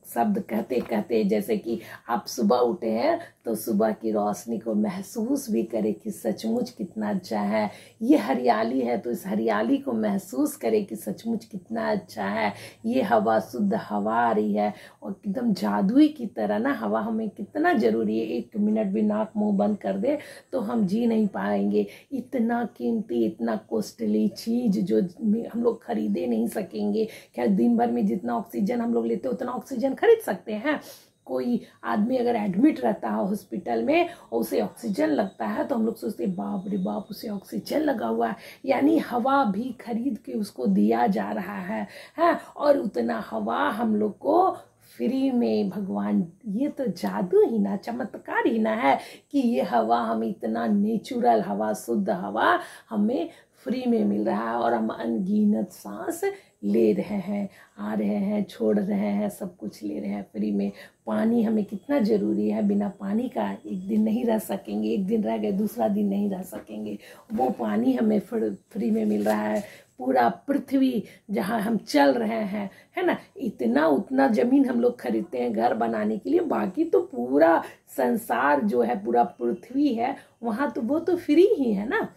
शब्द कहते कहते, जैसे कि आप सुबह उठे हैं तो सुबह की रोशनी को महसूस भी करें कि सचमुच कितना अच्छा है। ये हरियाली है तो इस हरियाली को महसूस करें कि सचमुच कितना अच्छा है। ये हवा, शुद्ध हवा आ रही है और एकदम जादुई की तरह ना हवा हमें कितना जरूरी है। 1 मिनट भी नाक मुंह बंद कर दे तो हम जी नहीं पाएंगे। इतना कीमती, इतना कॉस्टली चीज जो हम लोग खरीदे नहीं सकेंगे। क्या दिन भर में जितना ऑक्सीजन हम लोग लेते हैं उतना ऑक्सीजन खरीद सकते हैं? कोई आदमी अगर एडमिट रहता है हॉस्पिटल में और उसे ऑक्सीजन लगता है तो हम लोग सोचते हैं बाप रे बाप, उसे ऑक्सीजन लगा हुआ है, यानी हवा भी खरीद के उसको दिया जा रहा है। और उतना हवा हम लोग को फ्री में भगवान, ये तो जादू ही ना, चमत्कार ही ना है कि ये हवा हम, इतना नेचुरल हवा, शुद्ध हवा हमें फ्री में मिल रहा है और हम अनगिनत सांस ले रहे हैं, आ रहे हैं, छोड़ रहे हैं, सब कुछ ले रहे हैं फ्री में। पानी हमें कितना ज़रूरी है, बिना पानी का एक दिन नहीं रह सकेंगे, एक दिन रह गए दूसरा दिन नहीं रह सकेंगे। वो पानी हमें फ्री में मिल रहा है। पूरा पृथ्वी जहाँ हम चल रहे हैं, है ना, इतना उतना ज़मीन हम लोग खरीदते हैं घर बनाने के लिए, बाकी तो पूरा संसार जो है, पूरा पृथ्वी है, वहाँ तो वो तो फ्री ही है ना।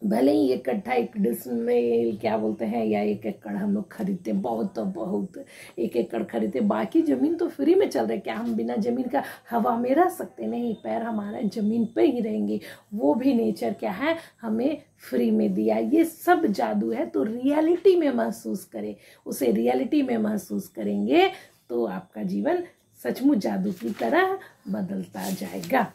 भले ही 1 कट्ठा 1 डिसमिल क्या बोलते हैं, या 1 एकड़ हम लोग खरीदते, बहुत तो बहुत 1 एकड़ खरीदते, बाकी जमीन तो फ्री में चल रहा है। क्या हम बिना जमीन का हवा में रह सकते? नहीं, पैर हमारा जमीन पे ही रहेंगे। वो भी नेचर क्या है, हमें फ्री में दिया। ये सब जादू है, तो रियलिटी में महसूस करें, उसे रियलिटी में महसूस करेंगे तो आपका जीवन सचमुच जादू की तरह बदलता जाएगा।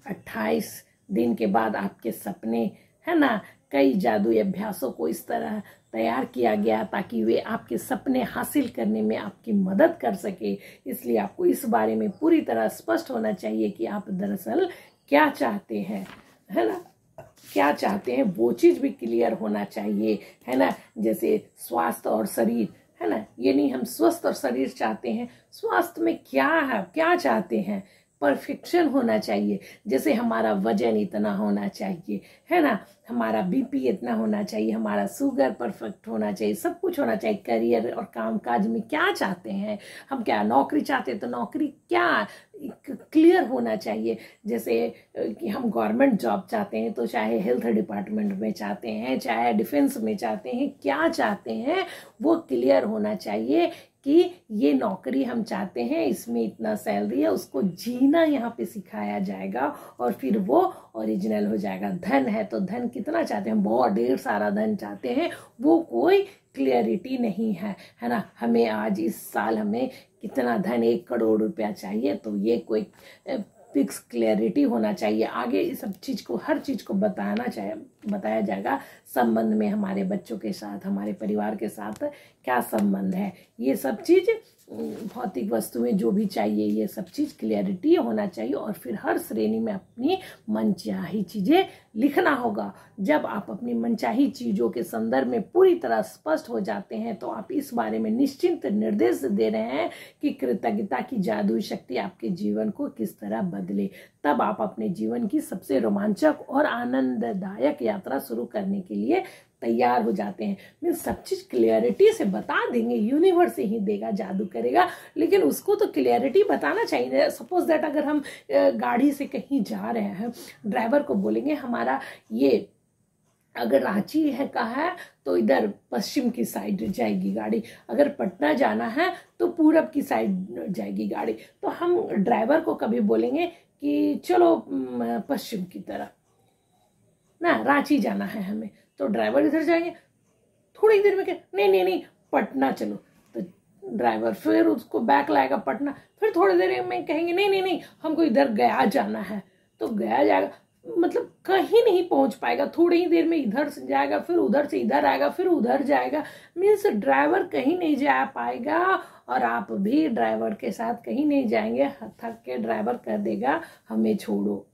28 दिन के बाद आपके सपने, है ना, कई जादुई अभ्यासों को इस तरह तैयार किया गया ताकि वे आपके सपने हासिल करने में आपकी मदद कर सके। इसलिए आपको इस बारे में पूरी तरह स्पष्ट होना चाहिए कि आप दरअसल क्या चाहते हैं, है ना, क्या चाहते हैं वो चीज़ भी क्लियर होना चाहिए, है ना। जैसे स्वास्थ्य और शरीर, है ना, ये नहीं हम स्वस्थ और शरीर चाहते हैं, स्वास्थ्य में क्या है, क्या चाहते हैं, परफेक्शन होना चाहिए। जैसे हमारा वजन इतना होना चाहिए, है ना, हमारा बीपी इतना होना चाहिए, हमारा शुगर परफेक्ट होना चाहिए, सब कुछ होना चाहिए। करियर और कामकाज में क्या चाहते हैं हम, क्या नौकरी चाहते हैं तो नौकरी क्या क्लियर होना चाहिए। जैसे कि हम गवर्नमेंट जॉब चाहते हैं तो चाहे हेल्थ डिपार्टमेंट में चाहते हैं, चाहे डिफेंस में चाहते हैं, क्या चाहते हैं वो क्लियर होना चाहिए कि ये नौकरी हम चाहते हैं, इसमें इतना सैलरी है, उसको जीना यहाँ पे सिखाया जाएगा और फिर वो ओरिजिनल हो जाएगा। धन है तो धन कितना चाहते हैं, बहुत ढेर सारा धन चाहते हैं, वो कोई क्लियरिटी नहीं है, है ना। हमें आज इस साल हमें कितना धन, 1 करोड़ रुपया चाहिए, तो ये कोई फिक्स क्लियरिटी होना चाहिए। आगे इस सब चीज़ को, हर चीज़ को बताया जाएगा। संबंध में हमारे बच्चों के साथ, हमारे परिवार के साथ क्या संबंध है, ये सब चीज़, भौतिक वस्तुएं जो भी चाहिए, ये सब चीज़ क्लियरिटी होना चाहिए। और फिर हर श्रेणी में अपनी मनचाही चीज़ें लिखना होगा। जब आप अपनी मनचाही चीज़ों के संदर्भ में पूरी तरह स्पष्ट हो जाते हैं तो आप इस बारे में निश्चिंत निर्देश दे रहे हैं कि कृतज्ञता की जादुई शक्ति आपके जीवन को किस तरह बदले। तब आप अपने जीवन की सबसे रोमांचक और आनंददायक यात्रा शुरू करने के लिए तैयार हो जाते हैं। मैं सब चीज़ क्लियरिटी से बता देंगे, यूनिवर्स ही देगा, जादू करेगा, लेकिन उसको तो क्लियरिटी बताना चाहिए। सपोज दैट अगर हम गाड़ी से कहीं जा रहे हैं, ड्राइवर को बोलेंगे हमारा ये अगर रांची है का है तो इधर पश्चिम की साइड जाएगी गाड़ी, अगर पटना जाना है तो पूरब की साइड जाएगी गाड़ी। तो हम ड्राइवर को कभी बोलेंगे कि चलो पश्चिम की तरफ ना, रांची जाना है हमें, तो ड्राइवर इधर जाएंगे, थोड़ी देर में नहीं नहीं नहीं पटना चलो, तो ड्राइवर फिर उसको बैक लाएगा पटना, फिर थोड़ी देर में कहेंगे नहीं नहीं नहीं हमको इधर गया जाना है, तो गया जाएगा, मतलब कहीं नहीं पहुंच पाएगा। थोड़ी ही देर में इधर से जाएगा, फिर उधर से इधर आएगा, फिर उधर जाएगा, मीन्स ड्राइवर कहीं नहीं जा पाएगा और आप भी ड्राइवर के साथ कहीं नहीं जाएंगे। थक के ड्राइवर कर देगा हमें छोड़ो,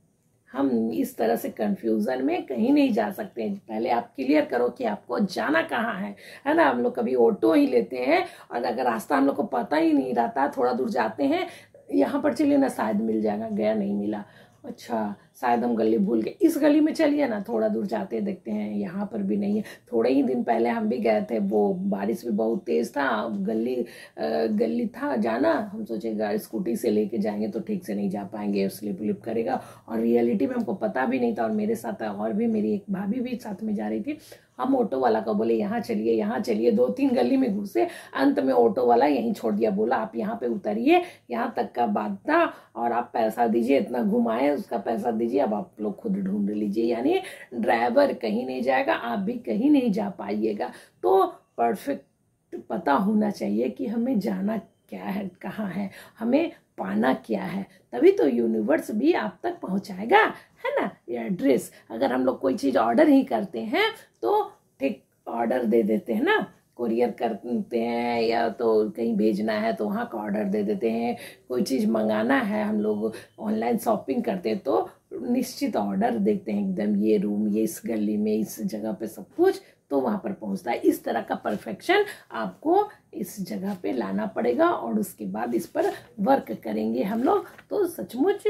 हम इस तरह से कंफ्यूजन में कहीं नहीं जा सकते हैं। पहले आप क्लियर करो कि आपको जाना कहाँ है ना। हम लोग कभी ऑटो ही लेते हैं और अगर रास्ता हम लोग को पता ही नहीं रहता, थोड़ा दूर जाते हैं, यहाँ पर चलिए ना शायद मिल जाएगा, गया नहीं मिला, अच्छा शायद हम गली भूल गए, इस गली में चलिए ना, थोड़ा दूर जाते देखते हैं यहाँ पर भी नहीं है। थोड़े ही दिन पहले हम भी गए थे, वो बारिश भी बहुत तेज था, गली था जाना, हम सोचे गाड़ी स्कूटी से लेके जाएंगे तो ठीक से नहीं जा पाएंगे, स्लिप उलिप करेगा, और रियलिटी में हमको पता भी नहीं था। और मेरे साथ और भी मेरी एक भाभी भी साथ में जा रही थी। हम ऑटो वाला को बोले यहाँ चलिए यहाँ चलिए, 2-3 गली में घुसे, अंत में ऑटो वाला यहीं छोड़ दिया, बोला आप यहाँ पे उतरिए, यहाँ तक का बात था, और आप पैसा दीजिए, इतना घुमाए उसका पैसा दीजिए, अब आप लोग खुद ढूंढ लीजिए। यानी ड्राइवर कहीं नहीं जाएगा, आप भी कहीं नहीं जा पाइएगा। तो परफेक्ट पता होना चाहिए कि हमें जाना क्या है, कहाँ है, हमें पाना क्या है, तभी तो यूनिवर्स भी आप तक पहुंचाएगा, है ना। एड्रेस अगर हम लोग कोई चीज़ ऑर्डर ही करते हैं तो ठीक ऑर्डर दे देते हैं ना, कुरियर करते हैं या तो कहीं भेजना है तो वहाँ का ऑर्डर दे देते हैं। कोई चीज़ मंगाना है, हम लोग ऑनलाइन शॉपिंग करते हैं तो निश्चित ऑर्डर देते हैं, एकदम ये रूम, ये इस गली में, इस जगह पे सब कुछ, तो वहाँ पर पहुँचता है। इस तरह का परफेक्शन आपको इस जगह पे लाना पड़ेगा और उसके बाद इस पर वर्क करेंगे हम लोग तो सचमुच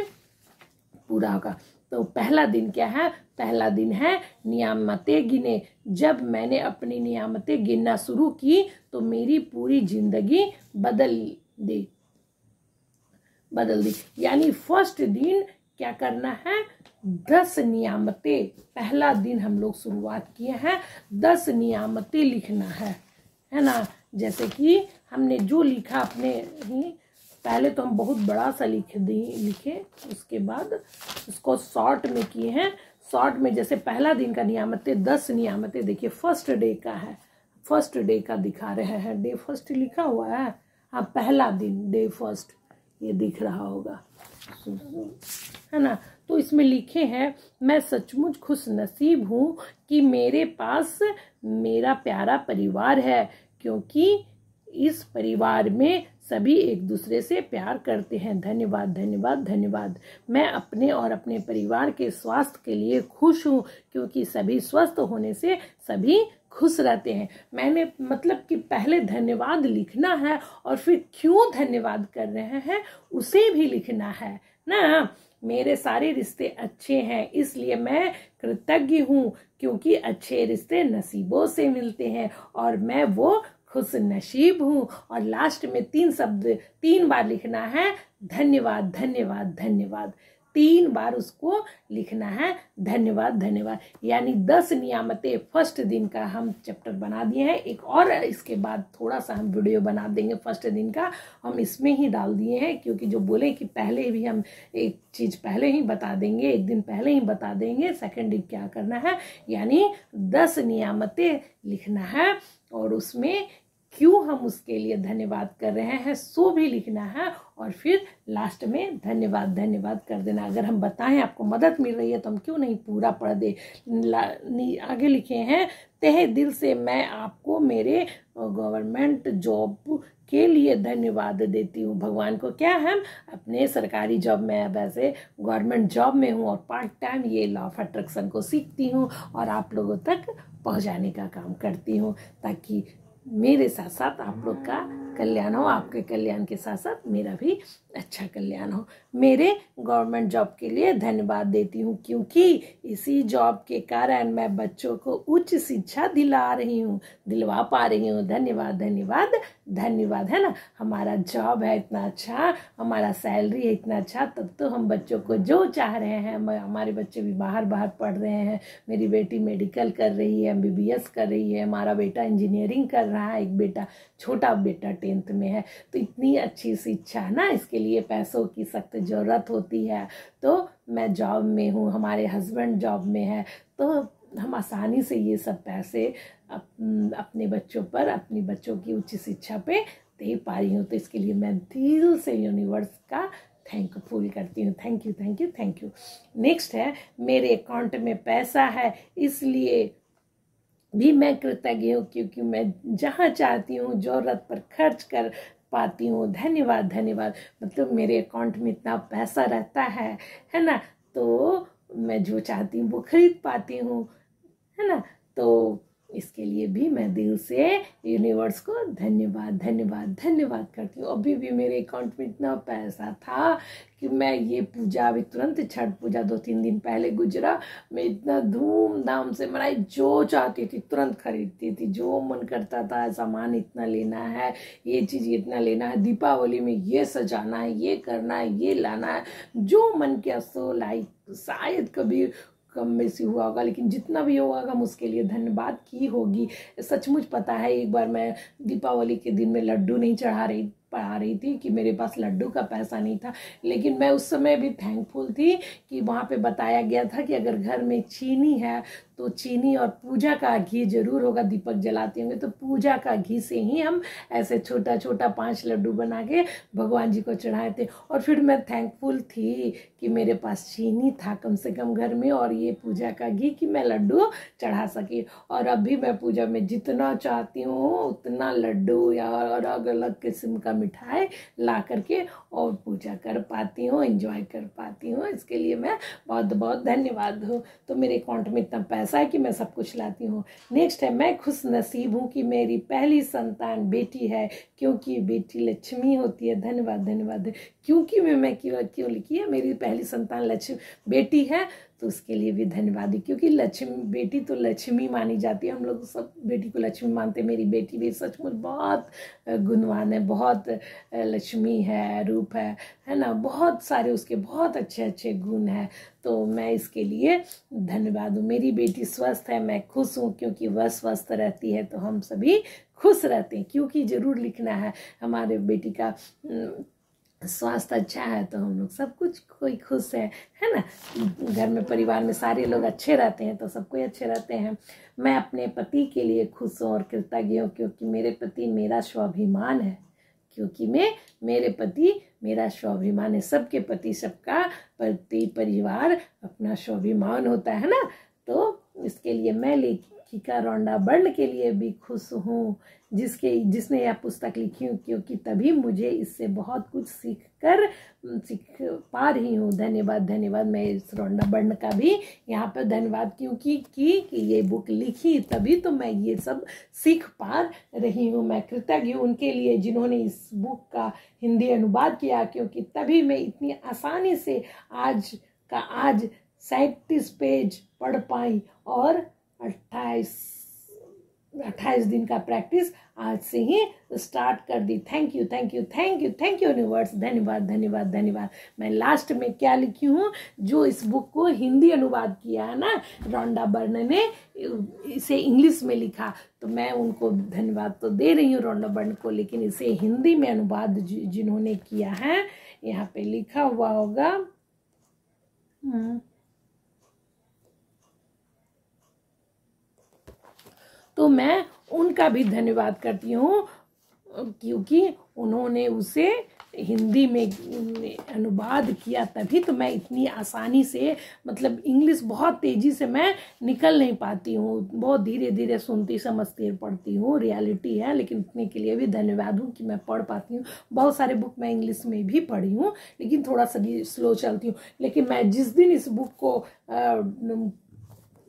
पूरा होगा। तो पहला दिन क्या है? पहला दिन है नियामतें गिने। जब मैंने अपनी नियामतें गिनना शुरू की तो मेरी पूरी जिंदगी बदल दी। यानी फर्स्ट दिन क्या करना है? 10 नियामतें, पहला दिन हम लोग शुरुआत किए हैं, 10 नियामतें लिखना है ना। जैसे कि हमने जो लिखा अपने ही, पहले तो हम बहुत बड़ा सा लिखे, उसके बाद उसको शॉर्ट में किए हैं। शॉर्ट में जैसे पहला दिन का नियामतें 10 नियामतें, देखिए फर्स्ट डे का है, फर्स्ट डे का दिखा रहे हैं, डे फर्स्ट लिखा हुआ है, हाँ पहला दिन डे फर्स्ट, ये दिख रहा होगा है ना। तो इसमें लिखे हैं, मैं सचमुच खुश नसीब हूँ कि मेरे पास मेरा प्यारा परिवार है, क्योंकि इस परिवार में सभी एक दूसरे से प्यार करते हैं। धन्यवाद धन्यवाद धन्यवाद। मैं अपने और अपने परिवार के स्वास्थ्य के लिए खुश हूँ, क्योंकि सभी स्वस्थ होने से सभी खुश रहते हैं। मैंने मतलब कि पहले धन्यवाद लिखना है और फिर क्यों धन्यवाद कर रहे हैं उसे भी लिखना है ना। मेरे सारे रिश्ते अच्छे हैं, इसलिए मैं कृतज्ञ हूँ, क्योंकि अच्छे रिश्ते नसीबों से मिलते हैं और मैं वो खुश नसीब हूँ। और लास्ट में 3 शब्द 3 बार लिखना है, धन्यवाद धन्यवाद धन्यवाद, 3 बार उसको लिखना है, धन्यवाद धन्यवाद। यानी 10 नियामतें फर्स्ट दिन का हम चैप्टर बना दिए हैं। एक और इसके बाद थोड़ा सा हम वीडियो बना देंगे फर्स्ट दिन का, हम इसमें ही डाल दिए हैं, क्योंकि जो बोले कि पहले भी हम एक चीज़ पहले ही बता देंगे, एक दिन पहले ही बता देंगे सेकंड दिन क्या करना है। यानी 10 नियामतें लिखना है और उसमें क्यों हम उसके लिए धन्यवाद कर रहे हैं सो भी लिखना है, और फिर लास्ट में धन्यवाद धन्यवाद कर देना। अगर हम बताएं आपको मदद मिल रही है तो हम क्यों नहीं पूरा पढ़ दे। आगे लिखे हैं, तहे दिल से मैं आपको मेरे गवर्नमेंट जॉब के लिए धन्यवाद देती हूँ। भगवान को क्या, हम अपने सरकारी जॉब में, वैसे गवर्नमेंट जॉब में हूँ और पार्ट टाइम ये लॉ ऑफ अट्रैक्शन को सीखती हूँ और आप लोगों तक पहुँचाने का काम करती हूँ, ताकि मेरे साथ साथ आप लोग का कल्याण हो, आपके कल्याण के साथ साथ मेरा भी अच्छा कल्याण हो। मेरे गवर्नमेंट जॉब के लिए धन्यवाद देती हूँ, क्योंकि इसी जॉब के कारण मैं बच्चों को उच्च शिक्षा दिलवा पा रही हूँ। धन्यवाद धन्यवाद धन्यवाद, है ना। हमारा जॉब है इतना अच्छा, हमारा सैलरी है इतना अच्छा, तब तो हम बच्चों को जो चाह रहे हैं, हमारे बच्चे भी बाहर पढ़ रहे हैं। मेरी बेटी मेडिकल कर रही है, MBBS कर रही है, हमारा बेटा इंजीनियरिंग कर रहा है, एक बेटा छोटा बेटा 10th में है। तो इतनी अच्छी शिक्षा है ना, इसके लिए पैसों की सख्त ज़रूरत होती है। तो मैं जॉब में हूँ, हमारे हस्बैंड जॉब में है, तो हम आसानी से ये सब पैसे अपने बच्चों पर, अपनी बच्चों की उच्च शिक्षा पे दे पा रही हूँ। तो इसके लिए मैं दिल से यूनिवर्स का थैंकफुल करती हूँ। Thank you thank you thank you. Next है, मेरे अकाउंट में पैसा है, इसलिए भी मैं कृतज्ञ हूँ, क्योंकि मैं जहाँ चाहती हूँ ज़रूरत पर खर्च कर पाती हूँ। धन्यवाद धन्यवाद। मतलब मेरे अकाउंट में इतना पैसा रहता है ना, तो मैं जो चाहती हूँ वो खरीद पाती हूँ, है ना। तो इसके लिए भी मैं दिल से यूनिवर्स को धन्यवाद धन्यवाद धन्यवाद करती हूँ। अभी भी मेरे अकाउंट में इतना पैसा था कि मैं ये पूजा, अभी तुरंत छठ पूजा 2-3 दिन पहले गुजरा, मैं इतना धूमधाम से मनाई, जो चाहती थी तुरंत खरीदती थी, जो मन करता था सामान इतना लेना है, ये चीज़ इतना लेना है, दीपावली में ये सजाना है, ये करना है, ये लाना है, जो मन किया सो लाई। शायद कभी कम बेसी हुआ होगा, लेकिन जितना भी हुआ होगा हम उसके लिए धन्यवाद की होगी। सचमुच पता है, एक बार मैं दीपावली के दिन में लड्डू नहीं पढ़ा रही थी कि मेरे पास लड्डू का पैसा नहीं था, लेकिन मैं उस समय भी थैंकफुल थी कि वहाँ पे बताया गया था कि अगर घर में चीनी है तो चीनी और पूजा का घी जरूर होगा, दीपक जलाते होंगे तो पूजा का घी से ही हम ऐसे छोटा छोटा 5 लड्डू बना के भगवान जी को चढ़ाए थे। और फिर मैं थैंकफुल थी कि मेरे पास चीनी था कम से कम घर में, और ये पूजा का घी कि मैं लड्डू चढ़ा सकी। और अभी मैं पूजा में जितना चाहती हूँ उतना लड्डू या अलग अलग किस्म का मिठाई ला करके और पूजा कर पाती हूँ, एंजॉय कर पाती हूँ। इसके लिए मैं बहुत बहुत धन्यवाद हूँ। तो मेरे अकाउंट में इतना पैसा है कि मैं सब कुछ लाती हूँ। नेक्स्ट है, मैं खुश नसीब हूँ कि मेरी पहली संतान बेटी है, क्योंकि बेटी लक्ष्मी होती है। धन्यवाद धन्यवाद। क्योंकि मैं क्यों लिखी है, मेरी पहली संतान लक्ष्मी बेटी है, तो उसके लिए भी धन्यवाद। क्योंकि लक्ष्मी, बेटी तो लक्ष्मी मानी जाती है, हम लोग सब बेटी को लक्ष्मी मानते हैं। मेरी बेटी भी सचमुच बहुत गुणवान है, बहुत लक्ष्मी है, रूप है ना, बहुत सारे उसके बहुत अच्छे अच्छे गुण हैं। तो मैं इसके लिए धन्यवाद हूँ। मेरी बेटी स्वस्थ है, मैं खुश हूँ, क्योंकि वह स्वस्थ रहती है तो हम सभी खुश रहते हैं। क्योंकि जरूर लिखना है, हमारे बेटी का स्वास्थ्य अच्छा है तो हम लोग सब कुछ कोई खुश है ना। घर में परिवार में सारे लोग अच्छे रहते हैं तो सब कोई अच्छे रहते हैं। मैं अपने पति के लिए खुश हूँ और कृतज्ञ हूँ, क्योंकि मेरे पति मेरा स्वाभिमान है। क्योंकि मेरे पति मेरा स्वाभिमान है। सबके पति, सबका पति परिवार अपना स्वाभिमान होता है ना। तो इसके लिए मैं लेखिका रौंडा बर्न के लिए भी खुश हूँ, जिसने यह पुस्तक लिखी हूँ, क्योंकि तभी मुझे इससे बहुत कुछ सीख पा रही हूँ। धन्यवाद धन्यवाद। मैं इस रौंडा बर्न का भी यहाँ पर धन्यवाद क्योंकि कि ये बुक लिखी, तभी तो मैं ये सब सीख पा रही हूँ। मैं कृतज्ञ हूँ उनके लिए जिन्होंने इस बुक का हिंदी अनुवाद किया, क्योंकि तभी मैं इतनी आसानी से आज 37 पेज पढ़ पाई और 28 दिन का प्रैक्टिस आज से ही स्टार्ट कर दी। Thank you thank you thank you thank you universe. धन्यवाद धन्यवाद धन्यवाद। मैं लास्ट में क्या लिखी हूँ, जो इस बुक को हिंदी अनुवाद किया है ना रौंडा बर्न ने, इसे इंग्लिश में लिखा, तो मैं उनको धन्यवाद तो दे रही हूँ रौंडा बर्न को, लेकिन इसे हिंदी में अनुवाद जिन्होंने किया है, यहाँ पे लिखा हुआ होगा तो मैं उनका भी धन्यवाद करती हूँ, क्योंकि उन्होंने उसे हिंदी में अनुवाद किया, तभी तो मैं इतनी आसानी से, मतलब इंग्लिश बहुत तेज़ी से मैं निकल नहीं पाती हूँ, बहुत धीरे धीरे सुनती समझती पढ़ती हूँ, रियलिटी है। लेकिन उतने के लिए भी धन्यवाद हूँ कि मैं पढ़ पाती हूँ। बहुत सारे बुक मैं इंग्लिश में भी पढ़ी हूँ, लेकिन थोड़ा सा भी स्लो चलती हूँ। लेकिन मैं जिस दिन इस बुक को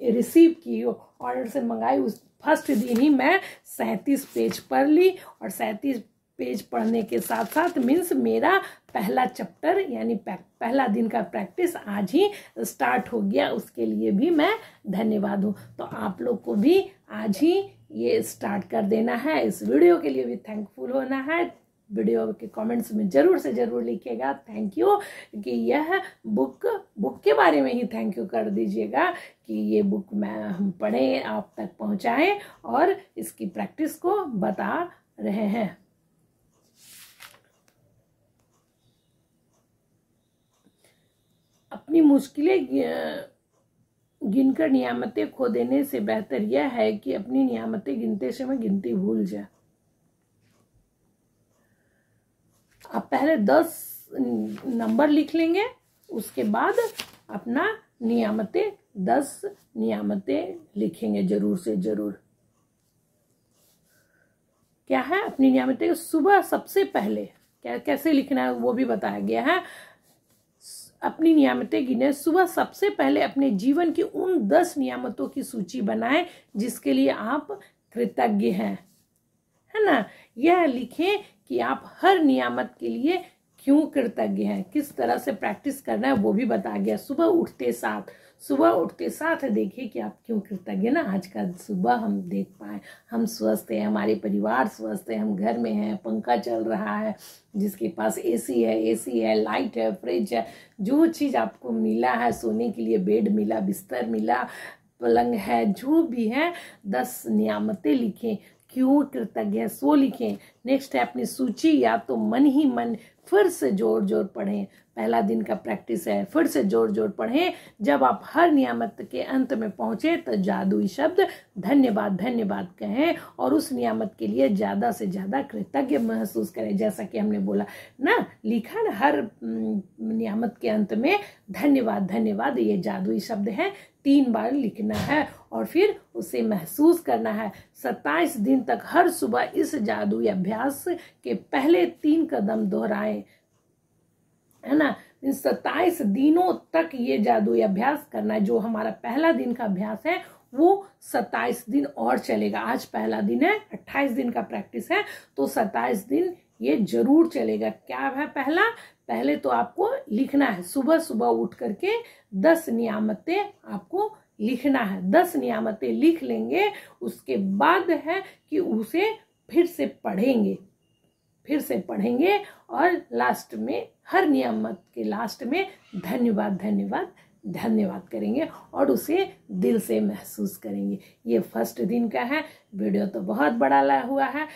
रिसीव की, ऑर्डर से मंगाई, उस फर्स्ट दिन ही मैं 37 पेज पढ़ ली। और 37 पेज पढ़ने के साथ साथ मीन्स मेरा पहला चैप्टर यानी पहला दिन का प्रैक्टिस आज ही स्टार्ट हो गया। उसके लिए भी मैं धन्यवाद हूँ। तो आप लोग को भी आज ही ये स्टार्ट कर देना है। इस वीडियो के लिए भी थैंकफुल होना है। वीडियो के कमेंट्स में जरूर से जरूर लिखिएगा थैंक यू, कि यह बुक के बारे में ही थैंक यू कर दीजिएगा कि ये बुक हम पढ़ें, आप तक पहुंचाएं और इसकी प्रैक्टिस को बता रहे हैं। अपनी मुश्किलें गिनकर नियामतें खो देने से बेहतर यह है कि अपनी नियामतें गिनते समय गिनती भूल जाए। आप पहले 10 नंबर लिख लेंगे, उसके बाद अपना 10 नियामतें लिखेंगे जरूर से जरूर। क्या है अपनी नियामतें? सुबह सबसे पहले क्या कैसे लिखना है वो भी बताया गया है। अपनी नियामतें गिने। सुबह सबसे पहले अपने जीवन की उन 10 नियामतों की सूची बनाएं जिसके लिए आप कृतज्ञ हैं, है ना। यह लिखें कि आप हर नियामत के लिए क्यों कृतज्ञ हैं। किस तरह से प्रैक्टिस करना है वो भी बता गया। सुबह उठते साथ देखिए कि आप क्यों कृतज्ञ। ना आज का सुबह हम देख पाए, हम स्वस्थ हैं, हमारे परिवार स्वस्थ है, हम घर में हैं, पंखा चल रहा है, जिसके पास एसी है, लाइट है, फ्रिज है, जो चीज़ आपको मिला है, सोने के लिए बेड मिला, बिस्तर मिला, पलंग है, जो भी है, 10 नियामतें लिखें, क्यों कृतज्ञ है सो लिखें। नेक्स्ट है अपनी सूची या तो मन ही मन फिर से जोर पढ़ें। पहला दिन का प्रैक्टिस है, फिर से जोर पढ़ें। जब आप हर नियामत के अंत में पहुंचे तो जादुई शब्द धन्यवाद कहें और उस नियामत के लिए ज़्यादा से ज़्यादा कृतज्ञ महसूस करें। जैसा कि हमने बोला ना, लिखा ना, हर नियामत के अंत में धन्यवाद ये जादुई शब्द है, 3 बार लिखना है और फिर उसे महसूस करना है। 27 दिन तक हर सुबह इस जादुई अभ्यास के पहले 3 कदम दोहराएं, है ना। इन 27 दिनों तक ये जादुई अभ्यास करना है। जो हमारा पहला दिन का अभ्यास है वो 27 दिन और चलेगा। आज पहला दिन है, 28 दिन का प्रैक्टिस है, तो 27 दिन ये जरूर चलेगा। क्या है पहले तो आपको लिखना है, सुबह उठ करके 10 नियामतें आपको लिखना है। 10 नियामतें लिख लेंगे, उसके बाद है कि उसे फिर से पढ़ेंगे और लास्ट में, हर नियामत के लास्ट में धन्यवाद करेंगे और उसे दिल से महसूस करेंगे। ये फर्स्ट दिन का है। वीडियो तो बहुत बड़ा हुआ है,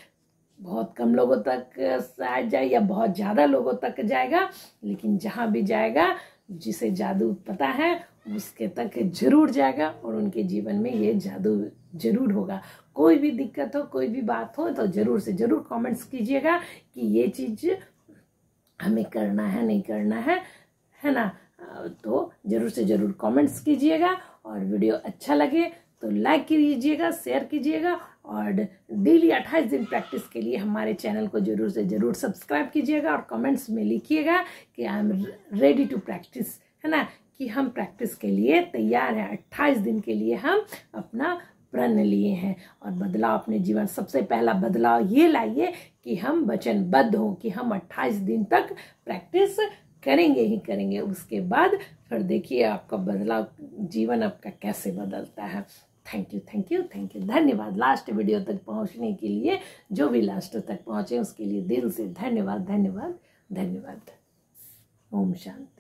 बहुत कम लोगों तक शायद जाए या बहुत ज़्यादा लोगों तक जाएगा, लेकिन जहाँ भी जाएगा, जिसे जादू पता है उसके तक जरूर जाएगा और उनके जीवन में ये जादू जरूर होगा। कोई भी दिक्कत हो, कोई भी बात हो तो जरूर से जरूर कमेंट्स कीजिएगा कि ये चीज़ हमें करना है, नहीं करना है ना। तो जरूर से जरूर कमेंट्स कीजिएगा और वीडियो अच्छा लगे तो लाइक कीजिएगा, शेयर कीजिएगा और डेली 28 दिन प्रैक्टिस के लिए हमारे चैनल को जरूर से जरूर सब्सक्राइब कीजिएगा और कमेंट्स में लिखिएगा कि I am ready to practice, है ना, कि हम प्रैक्टिस के लिए तैयार हैं। 28 दिन के लिए हम अपना प्रण लिए हैं और बदलाव अपने जीवन, सबसे पहला बदलाव ये लाइए कि हम वचनबद्ध हों कि हम 28 दिन तक प्रैक्टिस करेंगे। उसके बाद फिर देखिए आपका बदलाव, जीवन आपका कैसे बदलता है। Thank you. धन्यवाद लास्ट वीडियो तक पहुंचने के लिए। जो भी लास्ट तक पहुंचे उसके लिए दिल से धन्यवाद। ओम शांति।